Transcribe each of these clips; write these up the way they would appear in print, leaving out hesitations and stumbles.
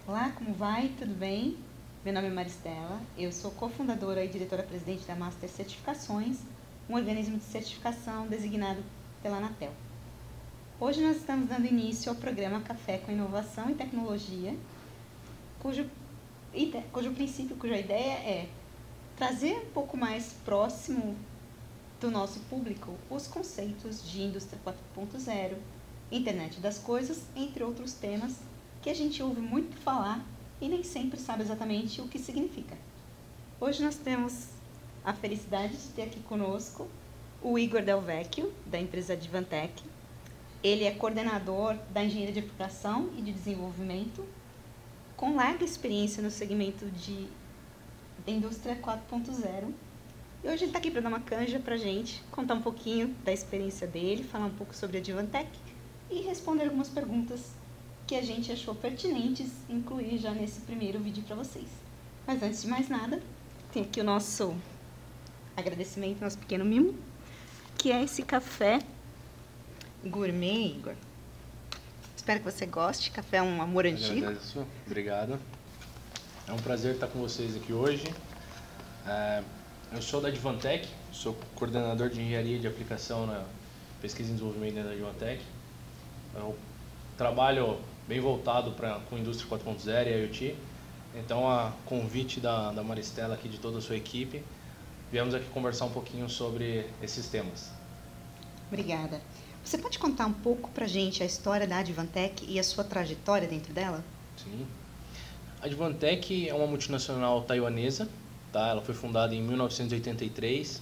Olá, como vai? Tudo bem? Meu nome é Maristela, eu sou cofundadora e diretora-presidente da Master Certificações, um organismo de certificação designado pela Anatel. Hoje nós estamos dando início ao programa Café com Inovação e Tecnologia, cuja ideia é trazer um pouco mais próximo do nosso público os conceitos de indústria 4.0, internet das coisas, entre outros temas que a gente ouve muito falar e nem sempre sabe exatamente o que significa. Hoje nós temos a felicidade de ter aqui conosco o Igor Del Vecchio, da empresa Advantech. Ele é coordenador da Engenharia de Aplicação e de Desenvolvimento, com larga experiência no segmento da indústria 4.0. E hoje ele está aqui para dar uma canja para a gente, contar um pouquinho da experiência dele, falar um pouco sobre a Advantech e responder algumas perguntas que a gente achou pertinentes incluir já nesse primeiro vídeo para vocês. Mas antes de mais nada, tem aqui o nosso agradecimento, nosso pequeno mimo, que é esse café gourmet, Igor. Espero que você goste. Café é um amor antigo. Agradeço. Obrigado. É um prazer estar com vocês aqui hoje. Eu sou da Advantech, sou coordenador de engenharia de aplicação na pesquisa e desenvolvimento da Advantech. Eu trabalho bem voltado com a indústria 4.0 e IoT. Então, a convite da Maristela aqui, de toda a sua equipe, viemos aqui conversar um pouquinho sobre esses temas. Obrigada. Você pode contar um pouco para a gente a história da Advantech e a sua trajetória dentro dela? Sim. A Advantech é uma multinacional taiwanesa, tá? Ela foi fundada em 1983.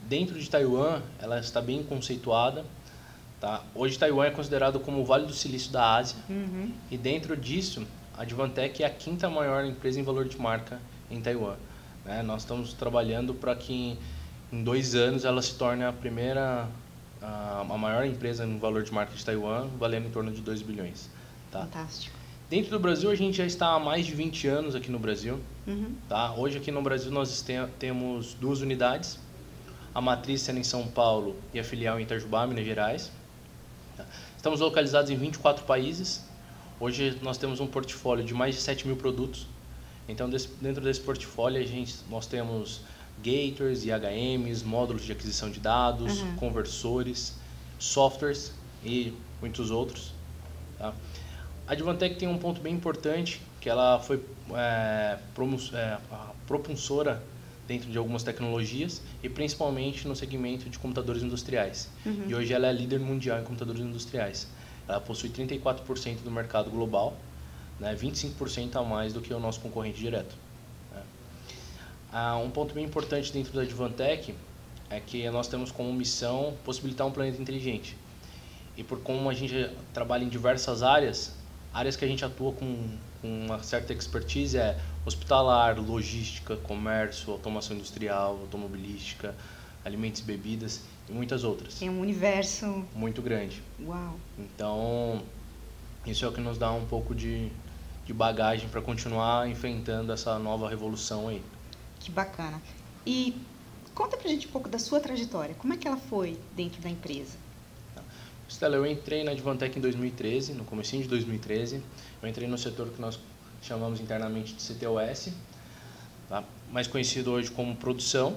Dentro de Taiwan, ela está bem conceituada. Tá? Hoje, Taiwan é considerado como o Vale do Silício da Ásia. Uhum. E dentro disso, a Advantech é a quinta maior empresa em valor de marca em Taiwan. Né? Nós estamos trabalhando para que em 2 anos ela se torne a maior empresa em valor de marca de Taiwan, valendo em torno de 2 bilhões. Tá? Fantástico. Dentro do Brasil, a gente já está há mais de 20 anos aqui no Brasil. Uhum. Tá? Hoje, aqui no Brasil, nós temos 2 unidades. A matriz sendo em São Paulo e a filial em Itajubá, Minas Gerais. Estamos localizados em 24 países. Hoje nós temos um portfólio de mais de 7 mil produtos. Então, dentro desse portfólio, nós temos gateways, IHMs, módulos de aquisição de dados, conversores, softwares e muitos outros. Tá? A Advantech tem um ponto bem importante, que ela foi propulsora dentro de algumas tecnologias e principalmente no segmento de computadores industriais. Uhum. E hoje ela é líder mundial em computadores industriais. Ela possui 34% do mercado global, né, 25% a mais do que o nosso concorrente direto. Né. Um ponto bem importante dentro da Advantech é que nós temos como missão possibilitar um planeta inteligente. E por como a gente trabalha em diversas áreas que a gente atua com uma certa expertise é hospitalar, logística, comércio, automação industrial, automobilística, alimentos e bebidas e muitas outras. Tem um universo muito grande. Uau. Então, isso é o que nos dá um pouco de bagagem para continuar enfrentando essa nova revolução aí. Que bacana. E conta pra gente um pouco da sua trajetória. Como é que ela foi dentro da empresa? Stella, eu entrei na Advantech em 2013, no comecinho de 2013. Eu entrei no setor que nós chamamos internamente de CTOS, tá? Mais conhecido hoje como produção.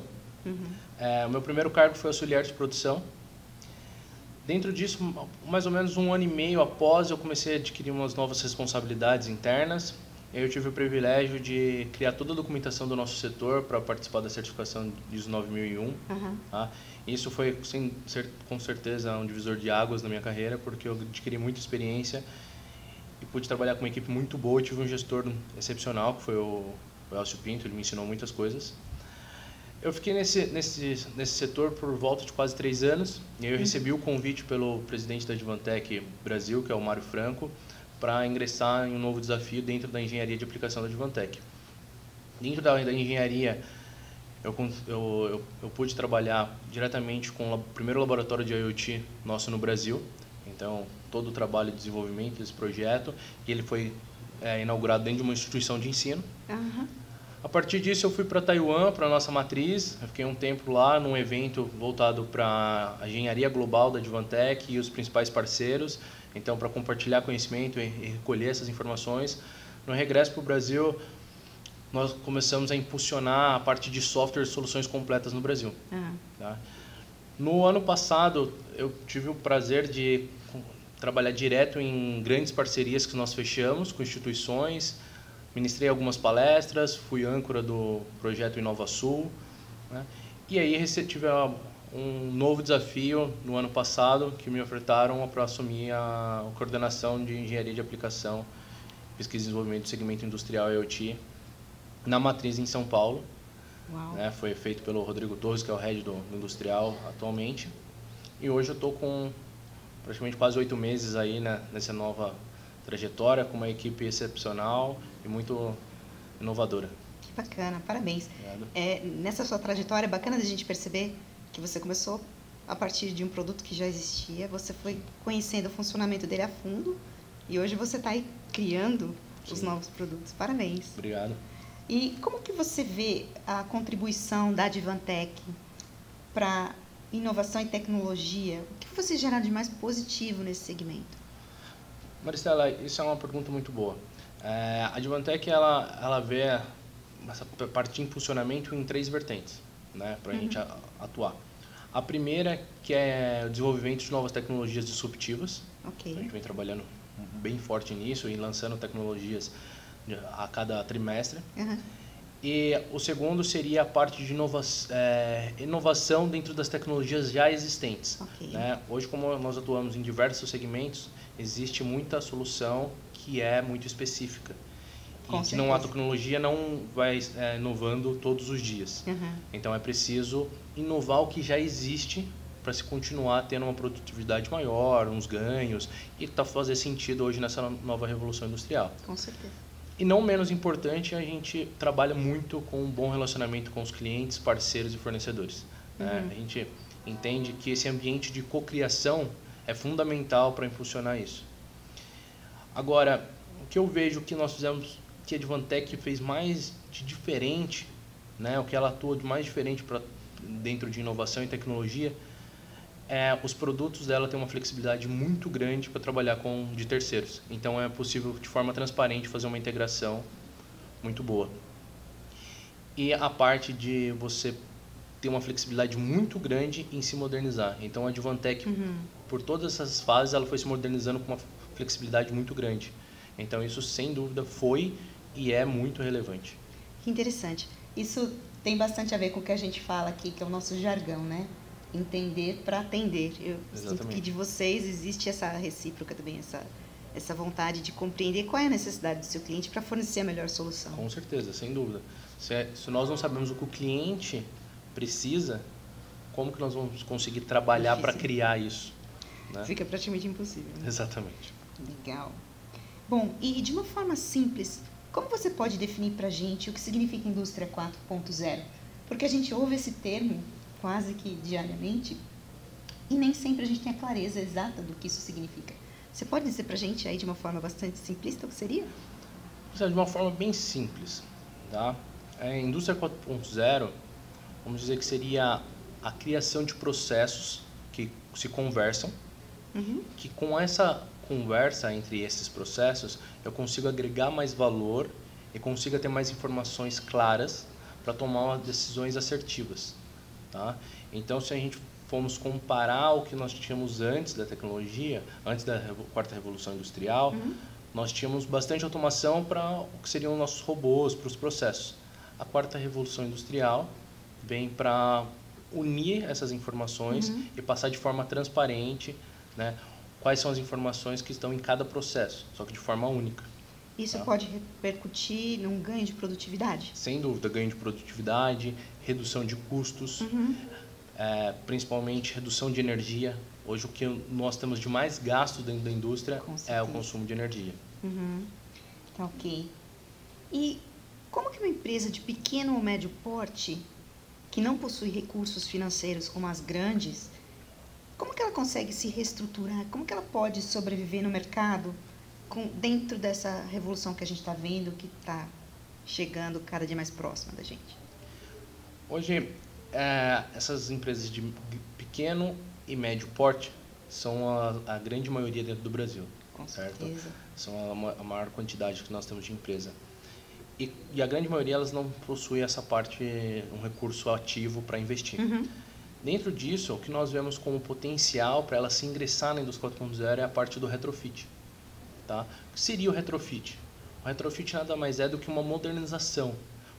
O meu primeiro cargo foi auxiliar de produção. Dentro disso, mais ou menos 1 ano e meio após, eu comecei a adquirir umas novas responsabilidades internas. Eu tive o privilégio de criar toda a documentação do nosso setor para participar da certificação ISO 9001. Tá? Isso foi, com certeza, um divisor de águas na minha carreira, porque eu adquiri muita experiência e pude trabalhar com uma equipe muito boa. Eu tive um gestor excepcional, que foi o Elcio Pinto, ele me ensinou muitas coisas. Eu fiquei nesse setor por volta de quase 3 anos, e aí eu recebi o convite pelo presidente da Advantech Brasil, que é o Mário Franco, para ingressar em um novo desafio dentro da engenharia de aplicação da Advantech. Dentro da engenharia, eu pude trabalhar diretamente com o primeiro laboratório de IoT nosso no Brasil. Então, todo o trabalho de desenvolvimento desse projeto, ele foi inaugurado dentro de uma instituição de ensino. Aham. A partir disso eu fui para Taiwan, para a nossa matriz. Eu fiquei um tempo lá num evento voltado para a engenharia global da Advantech e os principais parceiros. Então, para compartilhar conhecimento e recolher essas informações. No regresso para o Brasil, nós começamos a impulsionar a parte de software e soluções completas no Brasil. Tá? No ano passado, eu tive o prazer de trabalhar direto em grandes parcerias que nós fechamos com instituições. Ministrei algumas palestras, fui âncora do projeto InovaSul, né? E aí tive um novo desafio no ano passado que me ofertaram para assumir a coordenação de engenharia de aplicação, pesquisa e desenvolvimento do segmento industrial IoT na matriz em São Paulo. Né? Foi feito pelo Rodrigo Torres, que é o head do industrial atualmente. E hoje eu estou com praticamente quase 8 meses aí, né, nessa nova trajetória, com uma equipe excepcional e muito inovadora. Que bacana, parabéns. Obrigado. Nessa sua trajetória, é bacana a gente perceber que você começou a partir de um produto que já existia, você foi conhecendo o funcionamento dele a fundo e hoje você está aí criando os novos produtos. Parabéns. Obrigado. E como que você vê a contribuição da Advantech para inovação e tecnologia? O que você gera de mais positivo nesse segmento? Maristela, isso é uma pergunta muito boa. A Advantech ela vê essa parte de impulsionamento em 3 vertentes, né, para a gente atuar. A primeira, que é o desenvolvimento de novas tecnologias disruptivas. Okay. A gente vem trabalhando bem forte nisso e lançando tecnologias a cada trimestre. E o segundo seria a parte de inovação dentro das tecnologias já existentes. Okay. Né? Hoje, como nós atuamos em diversos segmentos, existe muita solução que é muito específica. Com e que não, a tecnologia não vai inovando todos os dias. Então é preciso inovar o que já existe para se continuar tendo uma produtividade maior, uns ganhos, e fazer sentido hoje nessa nova revolução industrial. Com certeza. E não menos importante, a gente trabalha muito com um bom relacionamento com os clientes, parceiros e fornecedores. A gente entende que esse ambiente de cocriação é fundamental para impulsionar isso. Agora, o que eu vejo que nós fizemos, que a Advantech fez mais de diferente, né, o que ela atua de mais diferente dentro de inovação e tecnologia, os produtos dela têm uma flexibilidade muito grande para trabalhar de terceiros. Então é possível de forma transparente fazer uma integração muito boa. E a parte de você ter uma flexibilidade muito grande em se modernizar. Então a Advantech, por todas essas fases, ela foi se modernizando com uma flexibilidade muito grande. Então isso sem dúvida foi e é muito relevante. Que interessante. Isso tem bastante a ver com o que a gente fala aqui, que é o nosso jargão, né? Entender para atender. Eu sinto que de vocês existe essa recíproca também, essa vontade de compreender qual é a necessidade do seu cliente para fornecer a melhor solução. Com certeza, sem dúvida. Se nós não sabemos o que o cliente precisa, como que nós vamos conseguir trabalhar para criar isso? Né? Fica praticamente impossível. Né? Exatamente. Legal. Bom, e de uma forma simples, como você pode definir para a gente o que significa indústria 4.0? Porque a gente ouve esse termo quase que diariamente e nem sempre a gente tem a clareza exata do que isso significa. Você pode dizer para a gente aí de uma forma bastante simplista o que seria? De uma forma bem simples. Tá? A indústria 4.0, vamos dizer que seria a criação de processos que se conversam, que com essa conversa entre esses processos, eu consigo agregar mais valor e consiga ter mais informações claras para tomar decisões assertivas. Tá? Então, se a gente formos comparar o que nós tínhamos antes da tecnologia, antes da quarta revolução industrial, nós tínhamos bastante automação para o que seriam nossos robôs, para os processos. A quarta revolução industrial vem para unir essas informações e passar de forma transparente, né, quais são as informações que estão em cada processo, só que de forma única. Isso pode repercutir num ganho de produtividade? Sem dúvida, ganho de produtividade, redução de custos, principalmente redução de energia. Hoje o que nós temos de mais gasto dentro da indústria é o consumo de energia. Tá ok. E como que uma empresa de pequeno ou médio porte, que não possui recursos financeiros como as grandes, como que ela consegue se reestruturar? Como que ela pode sobreviver no mercado dentro dessa revolução que a gente está vendo, que está chegando cada dia mais próxima da gente? Hoje, essas empresas de pequeno e médio porte são a grande maioria dentro do Brasil. Com certo? certeza. São a maior quantidade que nós temos de empresa. E a grande maioria elas não possui essa parte, um recurso ativo para investir. Uhum. Dentro disso, o que nós vemos como potencial para ela se ingressar na indústria 4.0 é a parte do retrofit. Tá? O que seria o retrofit? O retrofit nada mais é do que uma modernização.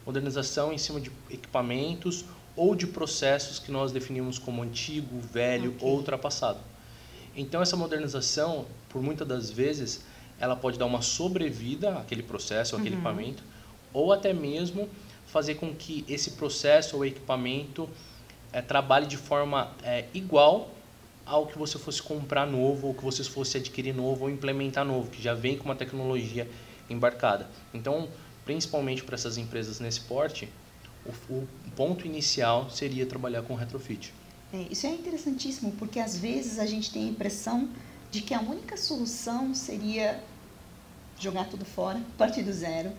Modernização em cima de equipamentos ou de processos que nós definimos como antigo, velho ou ultrapassado. Então, essa modernização, por muitas das vezes, ela pode dar uma sobrevida àquele processo ou àquele equipamento, ou até mesmo fazer com que esse processo ou equipamento trabalhe de forma igual ao que você fosse comprar novo, ou que você fosse adquirir novo ou implementar novo, que já vem com uma tecnologia embarcada. Então, principalmente para essas empresas nesse porte, o ponto inicial seria trabalhar com retrofit. Isso é interessantíssimo, porque às vezes a gente tem a impressão de que a única solução seria jogar tudo fora, partir do zero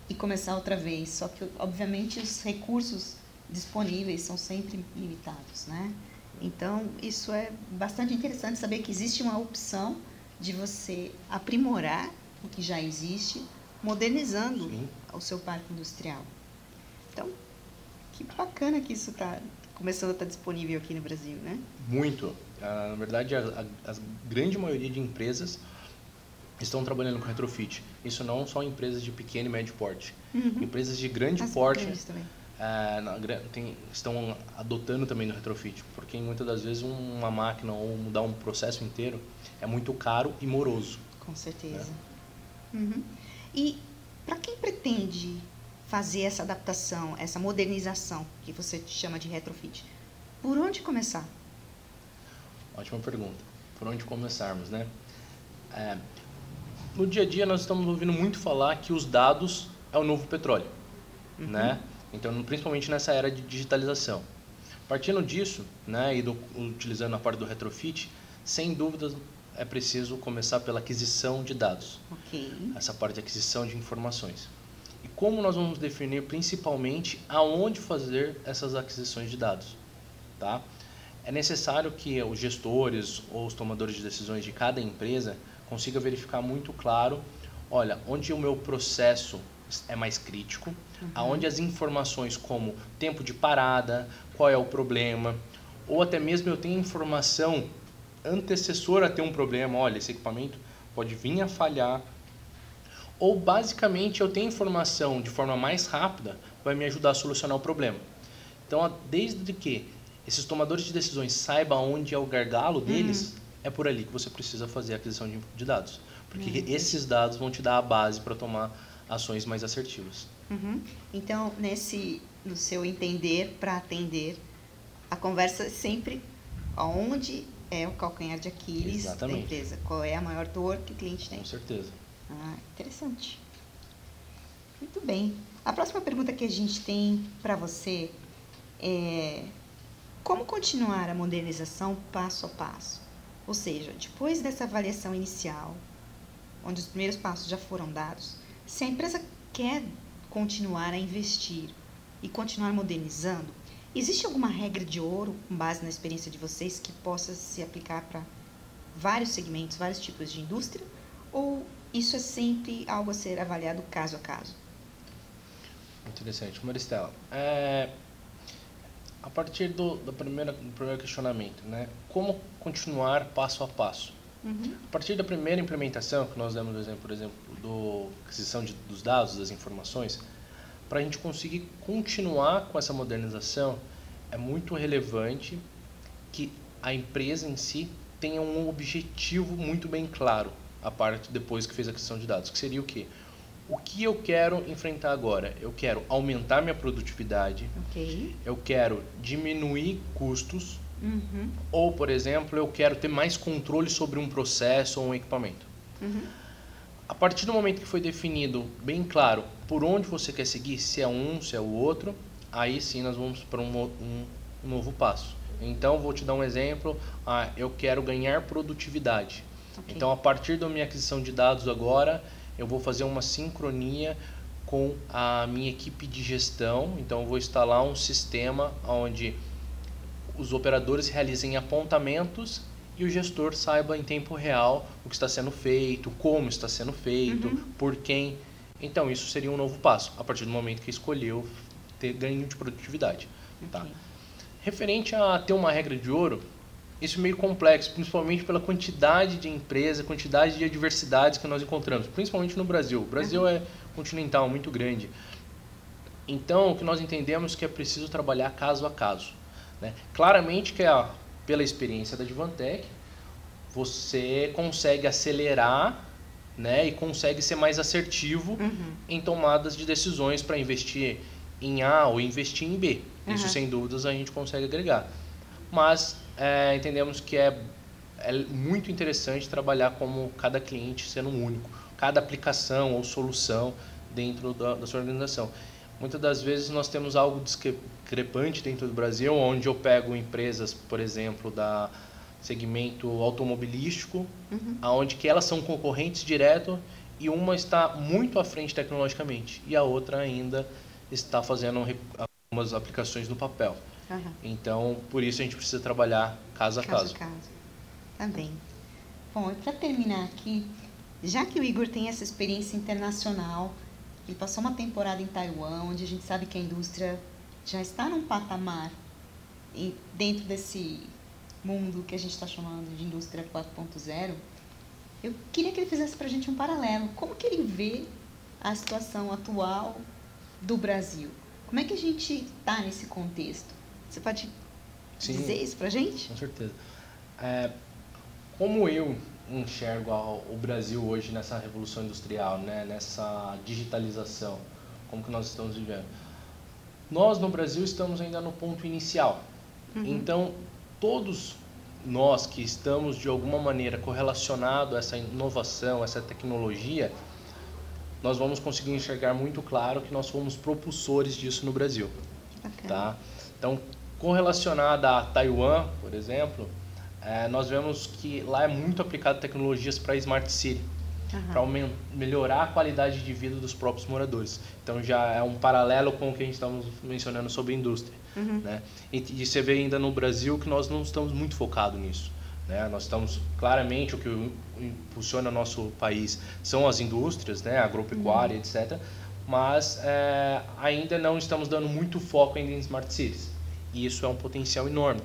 e começar outra vez. Só que, obviamente, os recursos disponíveis são sempre limitados, né? Então, isso é bastante interessante saber que existe uma opção de você aprimorar o que já existe, modernizando o seu parque industrial. Então, que bacana que isso está começando a estar disponível aqui no Brasil, né? Muito. Na verdade, a grande maioria de empresas estão trabalhando com retrofit. Isso não só empresas de pequeno e médio porte. Empresas de grande porte estão adotando também no retrofit, porque muitas das vezes uma máquina ou mudar um processo inteiro é muito caro e moroso. Com certeza. E para quem pretende fazer essa adaptação, essa modernização que você chama de retrofit, por onde começar? Ótima pergunta. Por onde começarmos, né? No dia a dia nós estamos ouvindo muito falar que os dados é o novo petróleo, né? Então, principalmente nessa era de digitalização. Partindo disso, né, e utilizando a parte do retrofit, sem dúvidas é preciso começar pela aquisição de dados. Essa parte de aquisição de informações. E como nós vamos definir principalmente aonde fazer essas aquisições de dados, tá? É necessário que os gestores ou os tomadores de decisões de cada empresa consigam verificar muito claro, olha, onde o meu processo é mais crítico, aonde as informações como tempo de parada, qual é o problema, ou até mesmo eu tenho informação antecessora a ter um problema, olha, esse equipamento pode vir a falhar, ou basicamente eu tenho informação de forma mais rápida, vai me ajudar a solucionar o problema. Então, desde que esses tomadores de decisões saibam onde é o gargalo deles, é por ali que você precisa fazer a aquisição de dados. Porque esses dados vão te dar a base para tomar ações mais assertivas. Então, no seu entender, para atender, a conversa é sempre onde é o calcanhar de Aquiles da empresa. Qual é a maior dor que o cliente tem. Com certeza. Interessante. Muito bem. A próxima pergunta que a gente tem para você é: como continuar a modernização passo a passo? Ou seja, depois dessa avaliação inicial, onde os primeiros passos já foram dados, se a empresa quer continuar a investir e continuar modernizando, existe alguma regra de ouro, com base na experiência de vocês, que possa se aplicar para vários segmentos, vários tipos de indústria? Ou isso é sempre algo a ser avaliado caso a caso? Interessante. Maristela, a partir do primeiro questionamento, né? Como continuar passo a passo? A partir da primeira implementação, que nós demos o exemplo, por exemplo, da aquisição dos dados, das informações, para a gente conseguir continuar com essa modernização, é muito relevante que a empresa em si tenha um objetivo muito bem claro, a parte depois que fez a aquisição de dados, que seria o quê? O que eu quero enfrentar agora? Eu quero aumentar minha produtividade, eu quero diminuir custos, ou, por exemplo, eu quero ter mais controle sobre um processo ou um equipamento. A partir do momento que foi definido bem claro por onde você quer seguir, se é um, se é o outro, aí sim nós vamos para um novo passo. Então, vou te dar um exemplo, eu quero ganhar produtividade. Ok. Então, a partir da minha aquisição de dados agora, eu vou fazer uma sincronia com a minha equipe de gestão. Então, eu vou instalar um sistema onde os operadores realizem apontamentos e o gestor saiba em tempo real o que está sendo feito, como está sendo feito, por quem. Então, isso seria um novo passo, a partir do momento que escolheu ter ganho de produtividade. Tá? Referente a ter uma regra de ouro, isso é meio complexo, principalmente pela quantidade de empresas, quantidade de adversidades que nós encontramos, principalmente no Brasil. O Brasil é continental, muito grande. Então, o que nós entendemos é que é preciso trabalhar caso a caso. Né? Claramente que pela experiência da Advantech, você consegue acelerar, né, e consegue ser mais assertivo em tomadas de decisões para investir em A ou investir em B. Isso, sem dúvidas, a gente consegue agregar. Mas entendemos que é muito interessante trabalhar como cada cliente sendo único, cada aplicação ou solução dentro da sua organização. Muitas das vezes nós temos algo discrepante dentro do Brasil, onde eu pego empresas, por exemplo, da segmento automobilístico, onde que elas são concorrentes direto e uma está muito à frente tecnologicamente e a outra ainda está fazendo algumas aplicações no papel. Então, por isso a gente precisa trabalhar caso a caso. Tá bem. Bom, e para terminar aqui, já que o Igor tem essa experiência internacional, ele passou uma temporada em Taiwan, onde a gente sabe que a indústria já está num patamar e dentro desse mundo que a gente está chamando de indústria 4.0, eu queria que ele fizesse para a gente um paralelo. Como que ele vê a situação atual do Brasil? Como é que a gente está nesse contexto? Você pode dizer isso para a gente? Com certeza. Como eu enxergo o Brasil hoje nessa revolução industrial, né, nessa digitalização, como que nós estamos vivendo? Nós no Brasil estamos ainda no ponto inicial. Então, todos nós que estamos de alguma maneira correlacionados a essa inovação, essa tecnologia, nós vamos conseguir enxergar muito claro que nós fomos propulsores disso no Brasil. Tá? Então, correlacionada a Taiwan, por exemplo, nós vemos que lá é muito aplicado tecnologias para Smart City, para melhorar a qualidade de vida dos próprios moradores. Então já é um paralelo com o que a gente estava mencionando sobre a indústria. Né? E você vê ainda no Brasil que nós não estamos muito focados nisso. Né? Nós estamos, claramente, o que impulsiona o nosso país são as indústrias, né? Agropecuária, etc. Mas ainda não estamos dando muito foco ainda em Smart Cities. E isso é um potencial enorme.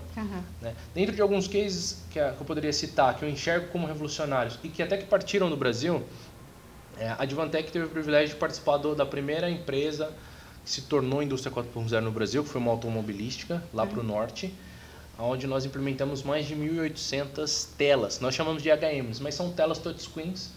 Né? Dentro de alguns cases que eu poderia citar, que eu enxergo como revolucionários e que até que partiram do Brasil, a Advantech teve o privilégio de participar da primeira empresa que se tornou indústria 4.0 no Brasil, que foi uma automobilística, lá para o norte, onde nós implementamos mais de 1.800 telas. Nós chamamos de HMs, mas são telas touchscreens,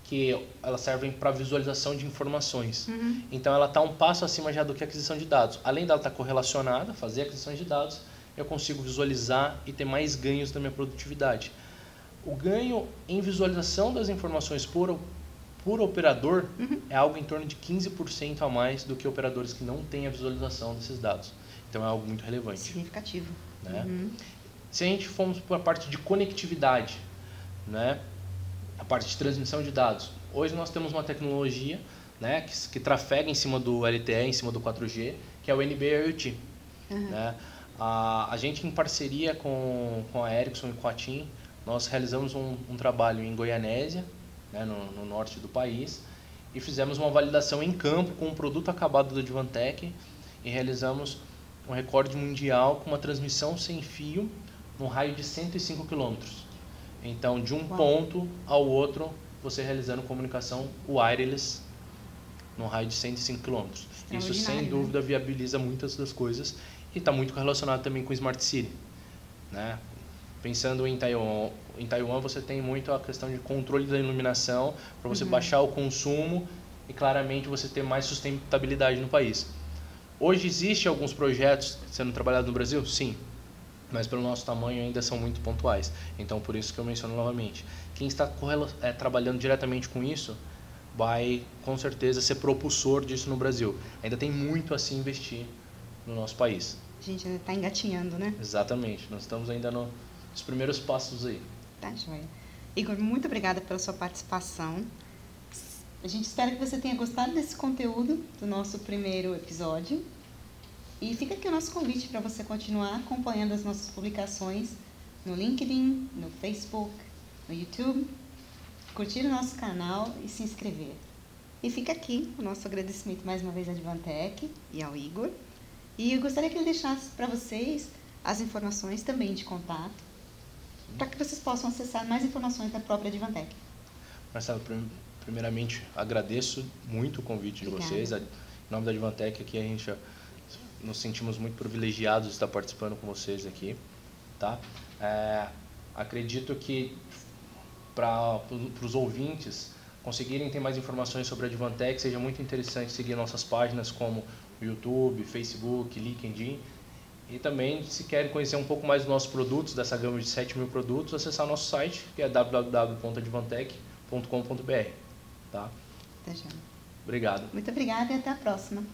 que elas servem para visualização de informações. Então, ela está um passo acima já do que a aquisição de dados. Além dela estar correlacionada, fazer aquisição de dados, eu consigo visualizar e ter mais ganhos da minha produtividade. O ganho em visualização das informações por operador é algo em torno de 15% a mais do que operadores que não têm a visualização desses dados. Então, é algo muito relevante. Significativo. Né? Se a gente formos para a parte de conectividade, né? A parte de transmissão de dados. Hoje nós temos uma tecnologia, né, que trafega em cima do LTE, em cima do 4G, que é o NB-IoT. Né? A gente, em parceria com a Ericsson e com a TIM, nós realizamos um trabalho em Goianésia, né, no norte do país, e fizemos uma validação em campo com um produto acabado da Advantech e realizamos um recorde mundial com uma transmissão sem fio no raio de 105 km. Então, de um ponto ao outro, você realizando comunicação wireless no raio de 105 km. Isso, sem dúvida, viabiliza muitas das coisas e está muito relacionado também com Smart City. Né? Pensando em Taiwan, você tem muito a questão de controle da iluminação para você baixar o consumo e, claramente, você ter mais sustentabilidade no país. Hoje, existem alguns projetos sendo trabalhados no Brasil? Sim. Mas pelo nosso tamanho ainda são muito pontuais. Então, por isso que eu menciono novamente. Quem está trabalhando diretamente com isso vai, com certeza, ser propulsor disso no Brasil. Ainda tem muito a se investir no nosso país. A gente ainda está engatinhando, né? Exatamente. Nós estamos ainda nos primeiros passos aí. Tá, joia. Igor, muito obrigada pela sua participação. A gente espera que você tenha gostado desse conteúdo do nosso primeiro episódio. E fica aqui o nosso convite para você continuar acompanhando as nossas publicações no LinkedIn, no Facebook, no YouTube, curtir o nosso canal e se inscrever. E fica aqui o nosso agradecimento mais uma vez à Advantech e ao Igor. E eu gostaria que ele deixasse para vocês as informações também de contato, para que vocês possam acessar mais informações da própria Advantech. Marcelo, primeiramente agradeço muito o convite de vocês. Em nome da Advantech aqui, a gente nos sentimos muito privilegiados de estar participando com vocês aqui. Tá? Acredito que para os ouvintes conseguirem ter mais informações sobre a Advantech, seja muito interessante seguir nossas páginas como o YouTube, Facebook, LinkedIn. E também, se querem conhecer um pouco mais dos nossos produtos, dessa gama de 7.000 produtos, acessar nosso site, que é www.advantech.com.br. Tá? Tá, já. Obrigado. Muito obrigada e até a próxima.